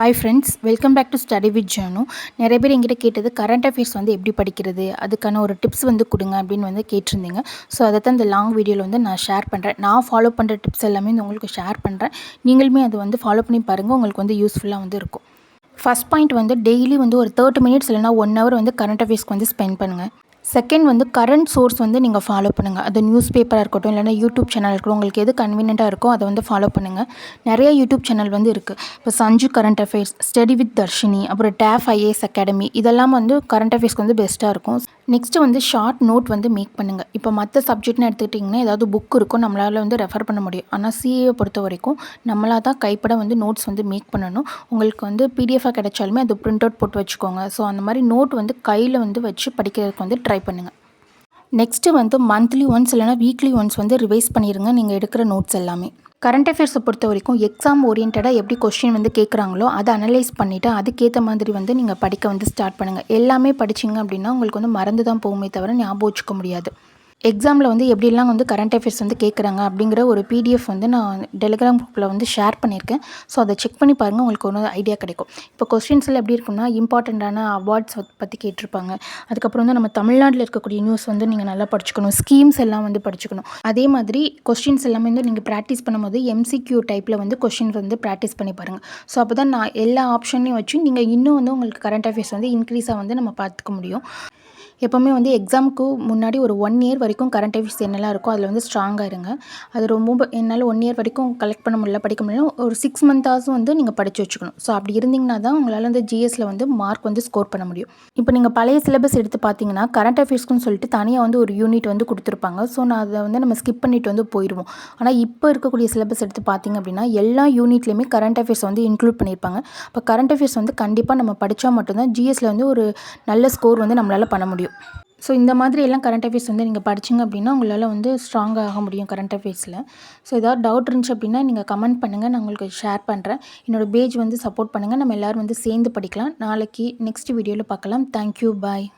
Hi friends, welcome back to study with Janu. நிறைய பேர் எங்கிட்ட கேட்டது கரண்ட் அஃபேர்ஸ் வந்து எப்படி படிக்கிறது, அதுக்கான ஒரு டிப்ஸ் வந்து கொடுங்க அப்படின்னு வந்து கேட்டிருந்தீங்க. ஸோ அதை தான் இந்த லாங் வீடியோவில் வந்து நான் ஷேர் பண்ணுறேன். நான் ஃபாலோ பண்ணுற டிப்ஸ் எல்லாமே வந்து உங்களுக்கு ஷேர் பண்ணுறேன். நீங்களுமே அதை வந்து ஃபாலோ பண்ணி பாருங்கள், உங்களுக்கு வந்து யூஸ்ஃபுல்லாக வந்து இருக்கும். ஃபஸ்ட் பாயிண்ட் வந்து டெய்லி வந்து ஒரு 30 மினிட்ஸ் இல்லைனா 1 ஹவர் வந்து கரண்ட் அஃபேர்ஸ்க்கு வந்து ஸ்பெண்ட் பண்ணுங்கள். செகண்ட் வந்து கரண்ட் சோர்ஸ் வந்து நீங்கள் ஃபாலோ பண்ணுங்கள். அது நியூஸ் பேப்பராக இருக்கட்டும், இல்லைனா யூடியூப் சேனல் இருக்கட்டும், உங்களுக்கு எது கன்வீனியண்ட்டாக இருக்கோ அதை வந்து ஃபாலோ பண்ணுங்கள். நிறைய யூடியூப் சேனல் வந்து இருக்குது. இப்போ Sanju current affairs, study with Dharshini, அப்புறம் டேஃப் ஐஏஎஸ் அகாடமி, இதெல்லாம் வந்து கரண்ட் அஃபேர்ஸ்க்கு வந்து பெஸ்ட்டாக இருக்கும். நெக்ஸ்ட்டு வந்து ஷார்ட் நோட் வந்து மேக் பண்ணுங்கள். இப்போ மற்ற சப்ஜெக்ட்னு எடுத்துக்கிட்டிங்கன்னா ஏதாவது புக் இருக்கும், நம்மளால் வந்து ரெஃபர் பண்ண முடியும். ஆனால் சிஏவை பொறுத்த வரைக்கும் நம்மளாக தான் கைப்பட வந்து நோட்ஸ் வந்து மேக் பண்ணணும். உங்களுக்கு வந்து பிடிஎஃபாக கிடைச்சாலுமே அது பிரிண்ட் அவுட் போட்டு வச்சுக்கோங்க. ஸோ அந்த மாதிரி நோட் வந்து கையில் வந்து வச்சு படிக்கிறதுக்கு வந்து ட்ரை பண்ணுங்கள். நெக்ஸ்ட்டு வந்து மந்த்லி ஒன்ஸ் இல்லைனா வீக்லி ஒன்ஸ் வந்து ரிவைஸ் பண்ணிடுங்க நீங்கள் எடுக்கிற நோட்ஸ் எல்லாமே. கரண்ட் அஃபேர்ஸை பொறுத்த வரைக்கும் எக்ஸாம் ஓரியன்டாக எப்படி கொஸ்டின் வந்து கேட்குறாங்களோ அதை அனலைஸ் பண்ணிவிட்டு அதுக்கேற்ற மாதிரி வந்து நீங்கள் படிக்க வந்து ஸ்டார்ட் பண்ணுங்கள். எல்லாமே படிச்சிங்க அப்படின்னா உங்களுக்கு வந்து மறந்து தான் போகுமே தவிர ஞாபகம் வச்சுக்க முடியாது. எக்ஸாமில் வந்து எப்படிலாம் வந்து கரண்ட் அஃபேர்ஸ் வந்து கேட்குறாங்க அப்படிங்கிற ஒரு பிடிஎஃப் வந்து நான் டெலிகிராம் குரூப்பில் வந்து ஷேர் பண்ணியிருக்கேன். ஸோ அதை செக் பண்ணி பாருங்கள், உங்களுக்கு ஒரு ஐடியா கிடைக்கும். இப்போ கொஸ்டின்ஸில் எப்படி இருக்குன்னா இம்பார்ட்டண்ட்டான அவார்ட்ஸ் பற்றி கேட்டிருப்பாங்க. அதுக்கப்புறம் வந்து நம்ம தமிழ்நாட்டில் இருக்கக்கூடிய நியூஸ் வந்து நீங்கள் நல்லா படிச்சுக்கணும், ஸ்கீம்ஸ் எல்லாம் வந்து படிச்சுக்கணும். அதே மாதிரி கொஸ்டின்ஸ் எல்லாமே வந்து நீங்கள் ப்ராக்டிஸ் பண்ணும்போது எம்சிக்யூ டைப்பில் வந்து கொஸ்டின்ஸ் வந்து ப்ராக்டிஸ் பண்ணி பாருங்கள். ஸோ அப்போ தான் நான் எல்லா ஆப்ஷன்லையும் வச்சு நீங்கள் இன்னும் வந்து உங்களுக்கு கரண்ட் அஃபேர்ஸ் வந்து இன்க்ரீஸாக வந்து நம்ம பார்த்துக்க முடியும். எப்போவுமே வந்து எக்ஸாமுக்கு முன்னாடி ஒரு 1 இயர் வரைக்கும் கரண்ட் அஃபேர்ஸ் என்னெல்லாம் இருக்கோ அதில் வந்து ஸ்ட்ராங்காக இருங்க. அது ரொம்ப என்னால் 1 இயர் வரைக்கும் கலெக்ட் பண்ண முடியல, படிக்க முடியல, ஒரு 6 மந்த்தாச்சும் வந்து நீங்கள் படித்து வச்சுக்கணும். ஸோ அப்படி இருந்தீங்கன்னா தான் உங்களால் வந்து ஜிஎஸ்சில் வந்து மார்க் வந்து ஸ்கோர் பண்ண முடியும். இப்போ நீங்கள் பழைய சிலபஸ் எடுத்து பார்த்தீங்கன்னா கரண்ட் அஃபேர்ஸ்க்குன்னு சொல்லிட்டு தனியாக வந்து ஒரு யூனிட் வந்து கொடுத்துருப்பாங்க. ஸோ நான் அதை வந்து நம்ம ஸ்கிப் பண்ணிட்டு வந்து போயிடுவோம். ஆனால் இப்போ இருக்கக்கூடிய சிலபஸ் எடுத்து பார்த்தீங்க அப்படின்னா எல்லா யூனிட்லேயுமே கரண்ட் அஃபேர்ஸ் வந்து இன்க்ளூட் பண்ணியிருப்பாங்க. இப்போ கரண்ட் அஃபேர்ஸ் வந்து கண்டிப்பாக நம்ம படித்தா மட்டும்தான் ஜிஎஸ்சில் வந்து ஒரு நல்ல ஸ்கோர் வந்து நம்மளால் பண்ண முடியும். ஸோ இந்த மாதிரி எல்லாம் கரண்ட் அஃபேர்ஸ் வந்து நீங்கள் படிச்சிங்க அப்படின்னா உங்களால் வந்து ஸ்ட்ராங்காக ஆக முடியும் கரண்ட் அஃபேர்ஸில். ஸோ ஏதாவது டவுட் இருந்துச்சு அப்படின்னா நீங்கள் கமெண்ட் பண்ணுங்கள், நான் உங்களுக்கு ஷேர் பண்ணுறேன். என்னோடய பேஜ் வந்து சப்போர்ட் பண்ணுங்கள், நம்ம எல்லோரும் வந்து சேர்ந்து படிக்கலாம். நாளைக்கு நெக்ஸ்ட் வீடியோவில் பார்க்கலாம். தேங்க்யூ, பாய்.